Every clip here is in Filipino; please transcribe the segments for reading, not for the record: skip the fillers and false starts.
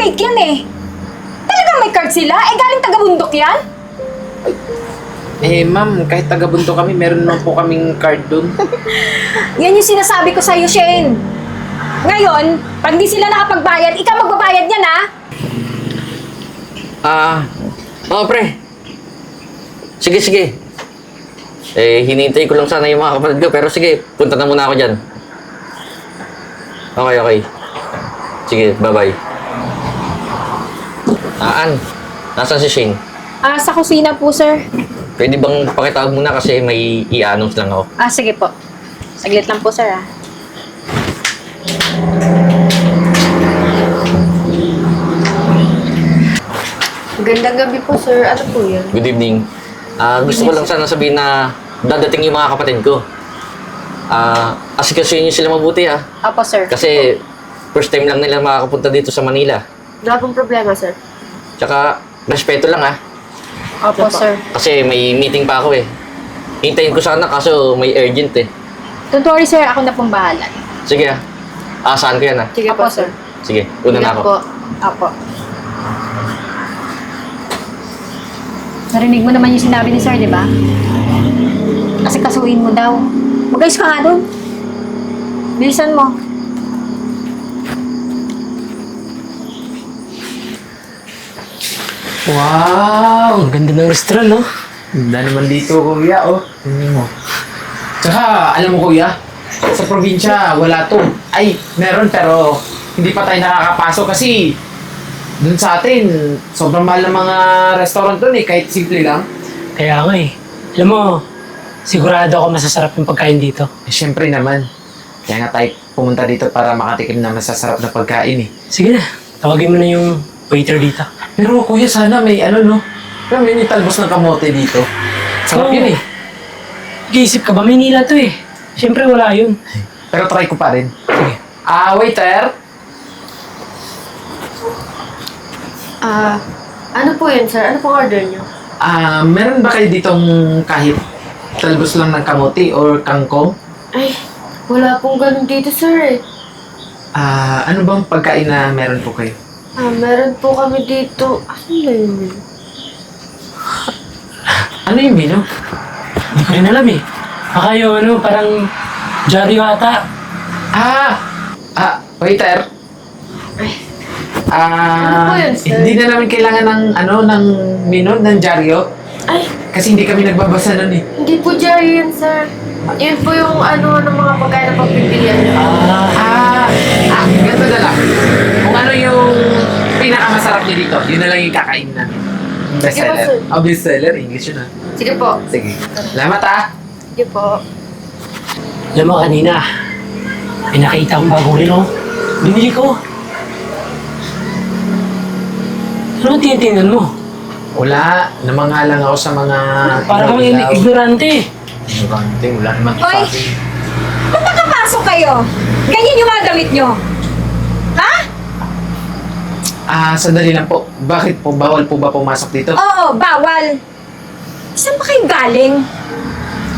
fake yan eh. Talagang may card sila? Eh, galing taga-bundok yan? Eh, ma'am, kahit taga-bunto kami, meron naman po kaming card dun. Yan yung sinasabi ko sa'yo, Shane. Ngayon, pag di sila nakapagbayad, ikaw magbabayad yan, ha? Oo, pre. Sige, sige. Eh, hinihintay ko lang sana yung mga kapatid ko, pero sige, punta na muna ako dyan. Okay, okay. Sige, bye-bye. Ann, nasaan si Shane? Sa kusina po, sir. Pwede bang pakitawag muna kasi may i-announce lang ako. Sige po. Saglit lang po, sir, ha? Gandang gabi po, sir. Ano po yun? Good evening. Gusto ko lang sana sabihin na dadating yung mga kapatid ko. Asikasuhin niyo sila mabuti, ha. Opo, sir. Kasi first time lang nila makakapunta dito sa Manila. Wala pong problema, sir. Tsaka, respeto lang, ha. Opo, sir. Kasi may meeting pa ako, eh. Hintayin ko sana kaso may urgent, eh. Don't worry, sir. Ako na pong bahala. Sige, ha. Asahan ko yan, ha. Sige Opo, po, sir. Sige, una na Ingat ako. po. Opo. Narinig mo naman yung sinabi ni sir, di ba? Kasi kasuhin mo daw. Mag-ayos ka nga doon. Bilisan mo. Wow! Ang ganda ng restaurant, no? Ganda naman dito, kuya, oh. Tingnan mo. Tsaka, alam mo, kuya, sa probinsya, wala to. Ay, meron, pero hindi pa tayo nakakapasok kasi dun sa atin, sobrang mahal ng mga restaurant dun eh, kahit simple lang. Kaya nga eh. Alam mo, sigurado ako masasarap yung pagkain dito. Eh, syempre naman. Kaya nga tayo pumunta dito para makatikim ng masasarap na pagkain eh. Sige na, tawagin mo na yung waiter dito. Pero kuya, sana may ano, no? Pero may talbos ng kamote dito. Sarap Oo. yun eh. Nag-iisip ka ba? Maynila to eh. Siyempre wala yun. Pero try ko pa rin. Sige. Waiter! Ano po yun, sir? Ano pong order niyo? Meron ba kayo ditong kahit talbos lang ng kamote or kangkong? Ay, wala pong ganun dito, sir, eh. Ano bang pagkain na meron po kayo? Meron po kami dito. Ano na yun? Ano yung menu? Hindi ko rin alam eh. Baka yung ano, parang dyaryo ata. Waiter. Ano po yun, sir? Hindi na namin kailangan ng ng menu, ng dyaryo. Ay, Kasi hindi kami nagbabasa nun eh. hindi po dyan yan, sir. Yun po yung ano ng mga pagkain na pagpipilian niyo. Ganito na lang. Kung ano yung pinakamasarap niyo dito, yun na lang yung kakain namin. Sige po, Bestseller. sir. Bestseller. English yun Sige po. Sige. Salamat Sige po. Alam mo kanina, may nakita akong bagong relo. Binili ko. Ano tinitingnan mo? Wala. Namangalang ako sa mga... Para kang ignorante. Ignorante. Wala naman Hoy! sa akin. Ba't nakapasok kayo? Ganyan yung mga damit nyo. Ha? Sandali lang po. Bakit po? Bawal po ba pumasok dito? Oo, bawal. Saan ba kayo galing?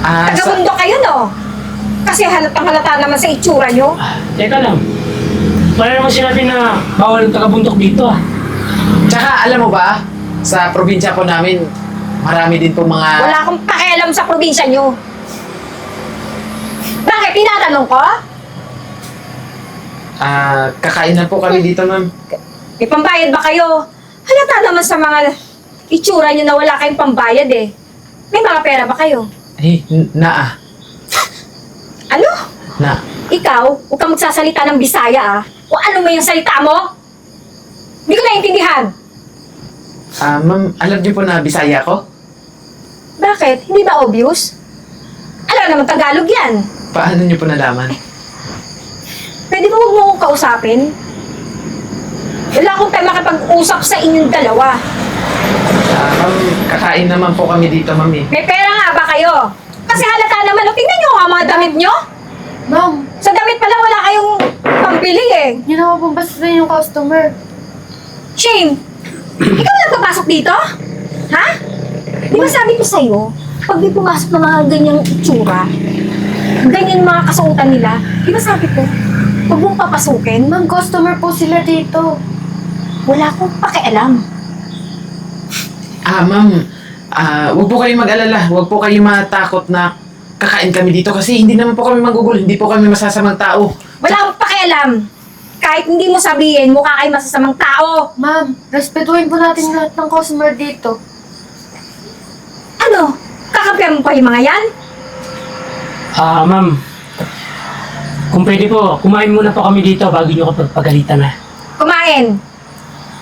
Taga-bundok kayo, no? Kasi halatang halata naman sa itsura nyo. Teka lang. Wala naman sinabi na bawal ang taga-bundok dito ah. Tsaka alam mo ba, sa probinsya po namin, marami din po mga... Wala akong pakialam sa probinsya nyo. Bakit? Tinatanong ko? Kakain na po kami dito, ma'am. May pambayad ba kayo? Halata naman sa mga itsura nyo na wala kayong pambayad eh. May mga pera ba kayo? Ano? Na. Ikaw, huwag kang magsasalita ng Bisaya ah. O ano mo yung salita mo? Hindi ko naiintindihan. Ma'am, alam niyo po na Bisaya ko? Bakit? Hindi ba obvious? Alam naman Tagalog yan. Paano niyo po nalaman? Pwede ba huwag mo akong kausapin? Wala akong time makipag-usap sa inyong dalawa. Ma'am, kakain naman po kami dito, ma'am eh. May pera nga ba kayo? Kasi halata naman, o tingnan nyo nga mga damit nyo. Ma'am, Sa damit pala wala kayong pambili eh. yun naman po basta yung customer. Shane, ikaw nagpapasok dito? Ha? Di ba sabi ko sa'yo, pag di pumasok ng mga ganyang itsura, ganyan mga kasuotan nila, di ba sabi ko, huwag mong papasukin? Ma'am, customer po sila dito. Wala akong pakialam. Ma'am, huwag po kayong mag-alala. Huwag po kayong matakot na kakain kami dito kasi hindi naman po kami magugulo. Hindi po kami masasamang tao. Wala akong pakialam. Kahit hindi mo sabihin, mukha kayo masasamang tao. Ma'am, respetuhin po natin lahat ng customer dito. Ano? Kakampihan mo pa yung mga yan? Ma'am. Kung pwede po, kumain muna po kami dito bago nyo kapag pagalitan na. Kumain.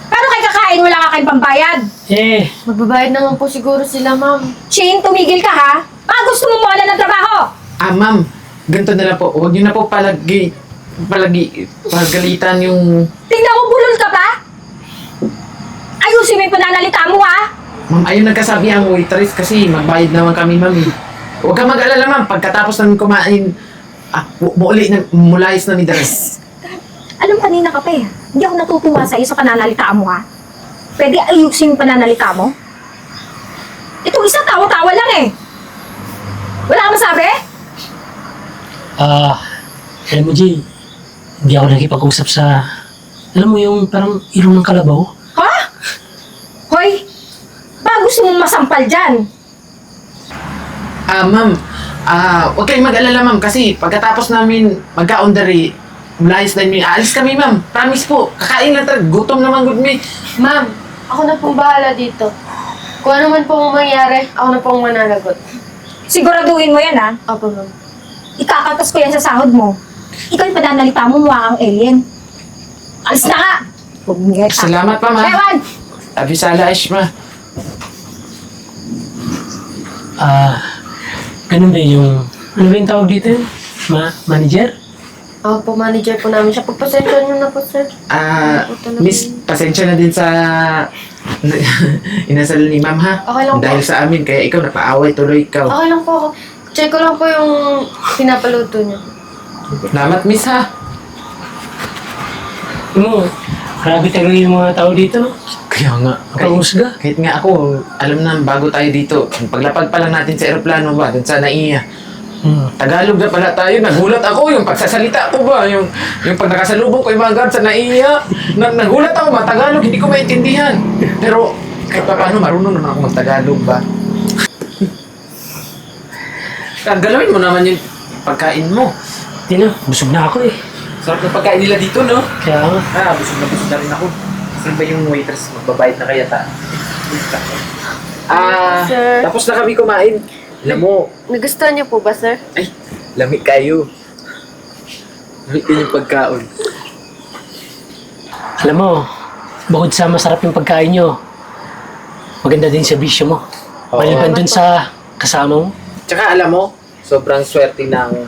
Paano kayo kakain? Wala ka kayong pambayad. Eh, Magbabayad naman po siguro sila, ma'am. Shane, tumigil ka ha? Baka gusto mo mawala ng trabaho. Ma'am, ganito na lang po. Huwag niyo na po pagalitan yung... Tingnan mo, bulol ka pa? Ayusin mo yung pananalita mo ha? Ma'am, ayun nagkasabi ang waitress kasi magbayad naman kami, ma'am. Huwag kang mag-alala, ma'am. Pagkatapos namin kumain, mulayas na ni Dres. Alam, kanina ka pa eh. Hindi ako natutuwa sa iyo sa pananalita mo ha? Pwede ayusin yung pananalita mo? Itong isa, tawa-tawa lang eh. Wala ka masabi? alam mo, Jay, hindi ako nakipag-usap sa... Alam mo yung parang ilong ng kalabaw? Ha? Hoy, baka gusto mong masampal dyan. Ma'am, huwag kayong mag-alala, ma'am, kasi pagkatapos namin magka-ondari, mulayas na yun. Aalis kami, ma'am. Promise po. Kakain lang talaga. Gutom naman, good me. Ma'am, ako na pong bahala dito. Kung ano man pong mangyari, ako na pong mananagot. Siguraduhin mo yan ha? Opo, ma'am. Ikakatas ko yan sa sahod mo. Ikaw yung pananalita mo, mukha kang alien. Alis na ka! Bumingit ka. Salamat pa, ma'am. Ewan! Abisala, Ishma. Ganun ba yung... Ano ba yung tawag dito? Manager? Opo, manager po namin siya. Pagpasensya niyo na po, sir. Miss, pasensya na din sa inasal ni ma'am, ha? Okay lang po. Dahil sa amin, kaya ikaw napaaway tuloy ikaw. Okay lang po ako. Check ko lang po yung pinapaluto niyo. Salamat, miss, ha? Ano? Grabe talaga yung mga tao dito, no? Kaya nga. Nakahusga. Kahit nga ako, alam na, bago tayo dito, paglapag pa lang natin sa aeroplano ba, dun sa NAIA, Tagalog na pala tayo, nagulat ako yung pagsasalita ko ba, yung pag nakasalubong ko yung mga guard sa NAIA, nagulat ako ba, Tagalog, hindi ko maintindihan. Pero kahit pa paano, marunong naman ako mag-Tagalog ba. Galawin mo naman yung pagkain mo. Hindi na, busog na ako eh. Sarap ng pagkain nila dito, no? Kaya nga. Busog na rin ako. Saan ba yung waitress? Magbabayad na kaya ta? Sir. Tapos na kami kumain. Alam mo, Nagustuhan niyo po ba, sir? ay, lamig kayo. Lamig din yung pagkaon. Alam mo, bukod sa masarap yung pagkain nyo, maganda din sa bisyo mo. Oo. Maliban dun sa kasama mo. Tsaka alam mo, sobrang swerte ng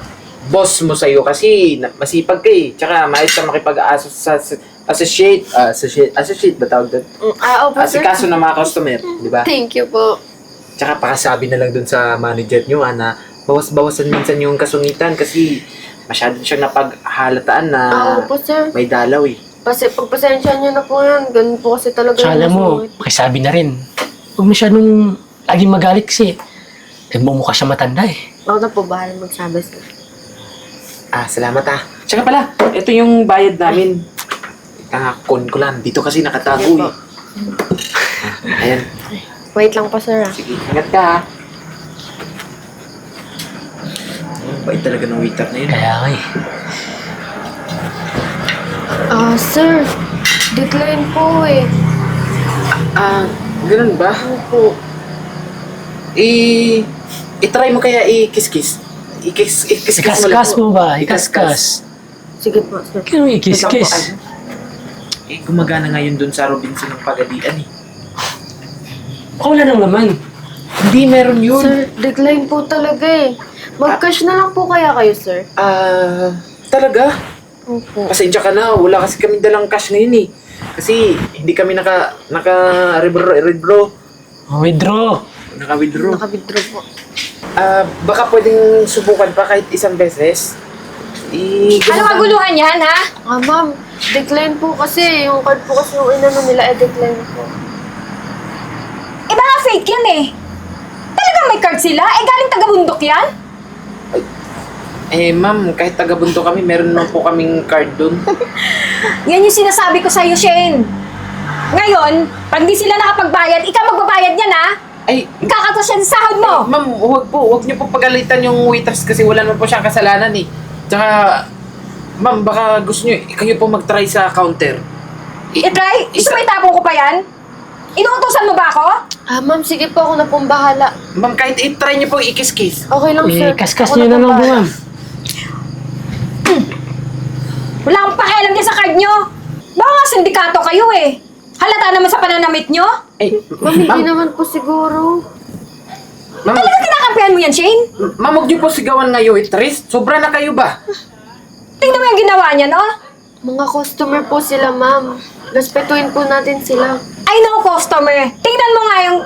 boss mo sa'yo kasi masipag ka eh. Tsaka maayos ka associate ba tawag doon? Opo, sir. Asikaso ng mga customer, di ba? Thank you po. Tsaka pakasabi na lang dun sa manager nyo na bawas-bawasan minsan yung kasungitan kasi masyado siyang napaghalataan na Opo, sir. may dalaw eh. Kasi pagpasensya niyo na po yan. Ganun po kasi talaga Tsaka alam mo, masungit. pakisabi na rin. Huwag masyadong laging magalit kasi nagmumukha siya matanda eh. Ako na po bahala magsabi, sir. Salamat Tsaka pala, ito yung bayad namin. Kon ko lang. Dito kasi nakatago Sige po. eh. Ayan. Wait lang po, sir. Sige, ingat ka ha. Bait talaga ng waiter na yun. Kaya nga eh. Sir. Decline po eh. Ganun ba? Ano po? I-try mo kaya i-kiss-kiss. I-kiss-kiss mo lang Ikaskas po. mo ba? Ikaskas. Sige po, sir. Kaya ikis-kiss. Gumagana ngayon dun sa Robinson ng Pagadian eh. Wala nang laman. Hindi, meron yun. Sir, decline po talaga eh. Mag-cash na lang po kaya kayo, sir. Talaga? Opo. Pasensya ka na, wala kasi kami dalang cash ngayon eh. Kasi hindi kami naka-withdraw. Withdraw. Naka-withdraw. Naka-withdraw po. Baka pwedeng subukan pa kahit isang beses. Ano kaguluhan yan ha? Ma'am, decline po kasi. Yung card po kasi yung inano nila, decline po. Baka fake yan eh. Talagang may card sila? Galing taga-bundok yan? Ma'am, kahit taga-Bunto kami, meron naman po kaming card dun. Yan yung sinasabi ko sa'yo, Shane. Ngayon, pag di sila nakapagbayad, ikaw magbabayad niyan ha? Ay, Kakatas yan sa sahod mo! ma'am, huwag niyo po pagalitan yung waiters kasi wala naman po siyang kasalanan eh. Tsaka, ma'am, baka gusto niyo, kayo po mag-try sa counter. I-try? Gusto mo itapon ko pa yan? Inuutosan mo ba ako? Ma'am, sige po, ako na pong bahala. Ma'am, kahit i-try niyo po i-kiss-kiss. Okay lang, sir. Kaskas Ako niyo na pong lang po, bahala. ma'am. Wala akong pakialam dyan sa card nyo. Baka nga sindikato kayo eh. Halata naman sa pananamit nyo. Ay, Ma'am, hindi naman po siguro. ma'am, Talaga kinakampihan mo yan, Shane? ma'am, huwag niyo po sigawan nga yung waitress. Sobra na kayo ba? Tingnan mo yung ginawa niya, no? Mga customer po sila, ma'am. Respetuhin po natin sila. I know, customer. Tingnan mo nga yung...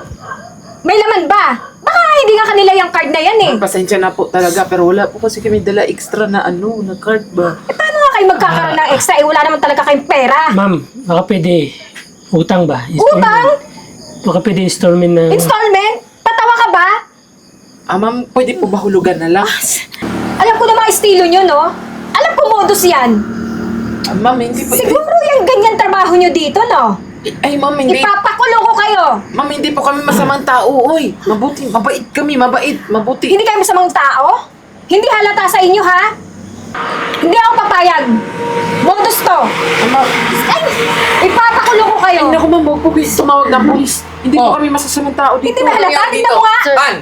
May laman ba? Baka hindi nga kanila yung card na yan eh. Ma'am, pasensya na po talaga, pero wala po kasi kami dala extra na na card ba? Eh, paano nga kayo magkakaroon ng extra? Eh, wala naman talaga kayong pera. Ma'am, baka pwede utang ba? Utang? Baka pwede installment na... Installment? Tatawa ka ba? Ma'am, pwede po ba hulugan na lang? Alam ko na mga estilo nyo, no? Alam ko modus yan. Ma'am, hindi po... Siguro yung ganyan trabaho nyo dito, no? Ay, ma'am, hindi. Ipapakulong ko kayo. Ma'am, hindi po kami masamang tao, oy. Mabuti, mabait kami, mabuti. Hindi kayo masamang tao? Hindi halata sa inyo, ha? Hindi ako papayag. Modus to. Ma'am, Ay, ipapakulong ko kayo. ay, naku, ma'am, huwag po kayo tumawag ng polis. Hindi po kami masasamang tao dito. Hindi ba halata? Tingnan mo nga. Sir. An!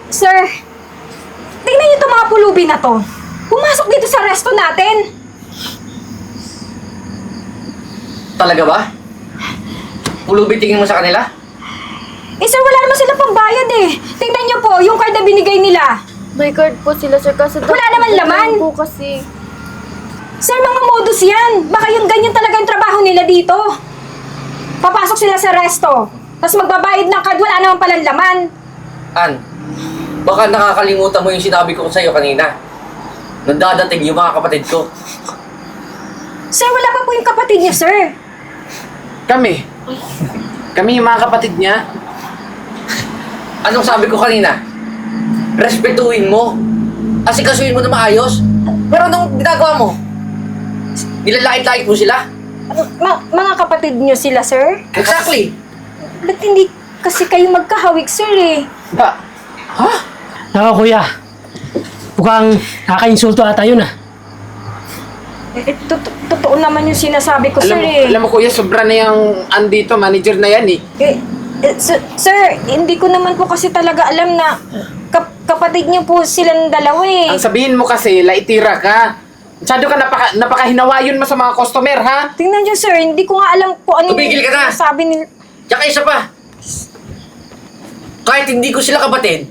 Sir, tingnan niyo itong mga pulubi na to. Pumasok dito sa resto natin. Talaga ba? Pulubi tingin mo sa kanila? Eh sir, wala naman sila pambayad eh. Tingnan niyo po, yung card na binigay nila. May card po sila, sir. Kasi Wala naman laman. po kasi. Sir, mga modus yan. Baka yung ganyan talaga yung trabaho nila dito. Papasok sila sa resto. Tapos magbabayad ng card, wala naman palang laman. An, baka nakakalimutan mo yung sinabi ko sa'yo kanina. Nandadating yung mga kapatid ko. Sir, wala pa po yung kapatid niyo, sir. Kami. Kami yung mga kapatid niya. Anong sabi ko kanina? Respetuhin mo. Asikasuhin mo na maayos. Pero anong ginagawa mo? Nilalait-lait mo sila? Mga kapatid niyo sila, sir? Exactly. Ba't hindi kasi kayo magkahawig, sir eh? Ba? Ha? Nako, kuya. Mukhang nakaka-insulto ata yun ah. Totoo naman yung sinasabi ko, sir eh. Alam mo, kuya, sobra na yung andito, manager na yan eh. Sir, hindi ko naman po kasi talaga alam na kapatid niyo po silang dalawa eh. Ang sabihin mo kasi, laitira ka. Masyado ka napakahinawayon mo sa mga customer, ha? Tingnan niyo, sir, hindi ko nga alam po ano Tumigil ka na! sabi nila. Tsaka isa pa. Kahit hindi ko sila kapatid,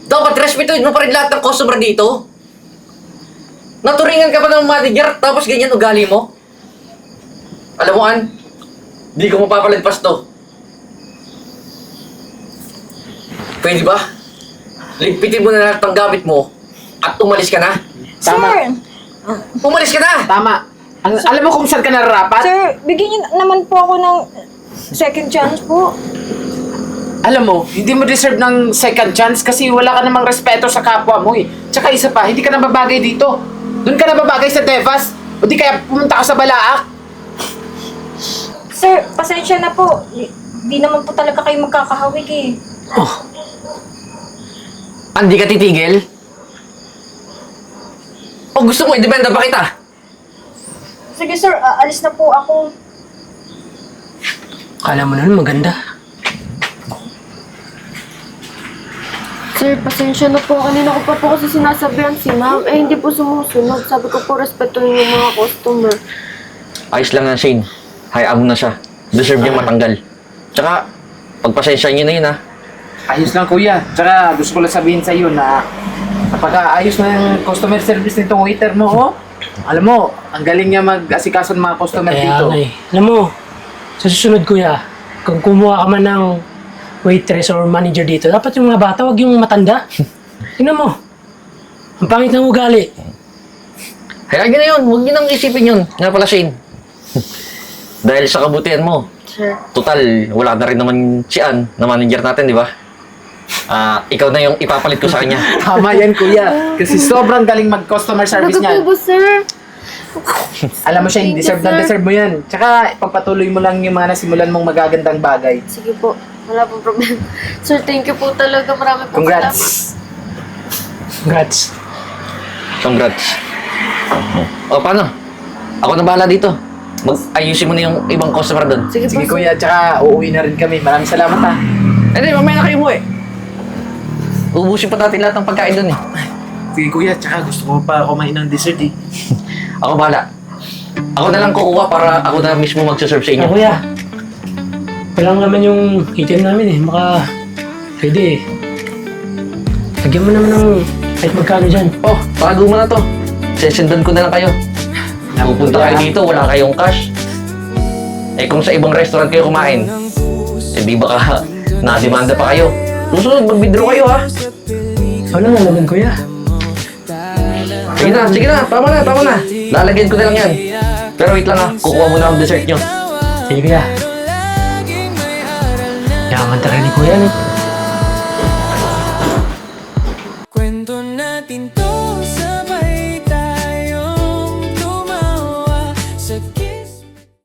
dapat respetuhin mo pa rin lahat ng customer dito. Naturingan ka pa ng manager, tapos ganyan ugali mo. Alam mo, An, di ko mapapalagpas to. Pwede ba? Ligpitin mo na lahat ng gamit mo at umalis ka na. Tama. Sir, Umalis ka na! Tama. Alam mo kung saan ka nararapat? sir, bigyan niyo naman po ako ng second chance po. Alam mo, hindi mo deserve ng second chance kasi wala ka namang respeto sa kapwa mo eh. Tsaka isa pa, hindi ka nababagay dito. Doon ka nababagay sa Devas. O di kaya pumunta ka sa Balaak. Sir, pasensya na po. Di naman po talaga kayo magkakahawig eh. Oh, Hindi ka titigil? O gusto mo, idependa pa kita? Sige sir, alis na po ako. kala mo naman maganda. Sir, pasensya na po. Kanina ko pa po kasi sinasabihan si ma'am. Eh, hindi po sumusunod. Sabi ko po, respetuhin yung mga customer. Ayos lang yan, Shane. Hayaan mo na siya. Deserve niya matanggal. Tsaka, pagpasensya niyo na yun, ha? Ayos lang kuya. Tsaka gusto ko lang sabihin sa iyo na napaka-ayos na yung customer service nitong waiter mo, oh. Alam mo, ang galing niya mag-asikaso ng mga customer Kaya dito. nga eh. Alam mo, sa susunod kuya, kung kumuha ka man ng waitress or manager dito, dapat yung mga bata, wag yung matanda. Tingnan mo, ang pangit ng ugali. Hayaan niyo na yun. Huwag niyo nang isipin yun. Nga pala, Shane. Dahil sa kabutihan mo, Sir. total, wala na rin naman si Ann na manager natin, di ba? Ikaw na yung ipapalit ko sa kanya. Tama yan kuya. Kasi sobrang galing mag-customer service Talaga niya. po ba, sir? Alam mo siya, Thank you, deserve na sir. deserve mo yan. Tsaka, pagpatuloy mo lang yung mga nasimulan mong magagandang bagay. Sige po. Wala pong problema. Sir, thank you po talaga. Marami po salamat. Congrats! Congrats. Congrats. O, paano? Ako na bahala dito. Ayusin mo na yung ibang customer doon. Sige, Sige po, sir. kuya, tsaka uuwi na rin kami. Maraming salamat ha. Hindi, mamaya na kayo mo eh. Ubusin pa natin lahat ng pagkain doon eh. Sige kuya, tsaka gusto ko pa kumain ng dessert eh. Ako bahala. Ako na lang kukuha para ako na mismo magsaserve sa inyo. Kuya, walang naman yung item namin eh. Baka pwede eh. Lagyan mo naman ng kahit magkano dyan. Oh, tago mo na to. Sesendan ko na lang kayo. Pupunta kayo dito, wala kayong cash. Eh kung sa ibang restaurant kayo kumain, eh di baka nademanda pa kayo. Susunod, mag-withdraw kayo ha. Wala na naman kuya. Sige na, tama na. Lalagyan ko na lang yan. Pero wait lang ha, kukuha muna ang dessert nyo. Sige kuya. Yaman talaga ni kuya no.